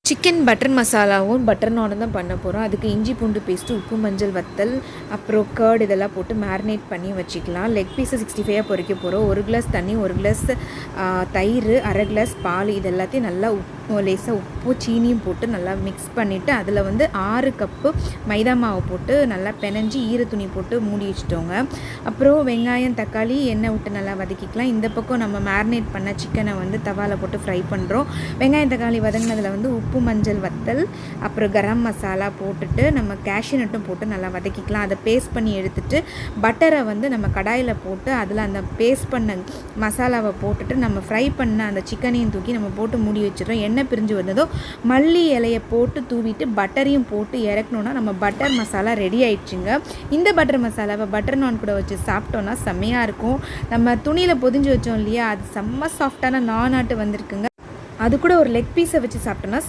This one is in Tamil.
சிக்கன் பட்டர் மசாலாவும் பட்டர் நானும் தான் பண்ண போகிறோம். அதுக்கு இஞ்சி பூண்டு பேஸ்ட்டு, உப்பு, மஞ்சள் வத்தல், அப்புறம் கர்ட் இதெல்லாம் போட்டு மேரினேட் பண்ணி வச்சுக்கலாம். லெக் பீஸை 65 பொரிக்க போகிறோம். 1 கிளாஸ் தண்ணி, 1 கிளாஸ் தயிர், அரை கிளாஸ் பால், இது எல்லாத்தையும் நல்லா லேசாக உப்பு சீனியும் போட்டு நல்லா மிக்ஸ் பண்ணிவிட்டு அதில் 6 கப்பு மைதா மாவு போட்டு நல்லா பெனஞ்சி ஈரத்துணி போட்டு மூடி வச்சுட்டோங்க. அப்புறம் வெங்காயம், தக்காளி, எண்ணெய் விட்டு நல்லா வதக்கிக்கலாம். இந்த பக்கம் நம்ம மேரினேட் பண்ண சிக்கனை தவாவில் போட்டு ஃப்ரை பண்ணுறோம். வெங்காயம் தக்காளி வதங்கினதில் உப்பு, மஞ்சள் வத்தல், அப்புறம் கரம் மசாலா போட்டுட்டு நம்ம கேஷ்யூ நட்டும் போட்டு நல்லா வதக்கிக்கலாம். அதை பேஸ்ட் பண்ணி எடுத்துட்டு பட்டரை நம்ம கடாயில் போட்டு அதில் அந்த பேஸ்ட் பண்ண மசாலாவை போட்டுட்டு நம்ம ஃப்ரை பண்ண அந்த சிக்கனையும் தூக்கி நம்ம போட்டு மூடி வச்சிடறோம். எண்ணெய் பிரிஞ்சு வந்ததோ மல்லி இலையை போட்டு தூவிட்டு பட்டரையும் போட்டு இறக்கணுன்னா நம்ம பட்டர் மசாலா ரெடி ஆயிடுச்சுங்க. இந்த பட்டர் மசாலாவை பட்டர் நான் கூட வச்சு சாப்பிட்டோன்னா செம்மையாக இருக்கும். நம்ம துணியில் பொதிஞ்சு வச்சோம் இல்லையா, அது செம்ம சாஃப்டான நானாட்டு வந்திருக்குங்க. அது கூட ஒரு லெக் பீஸை வச்சு சாப்பிட்டோன்னா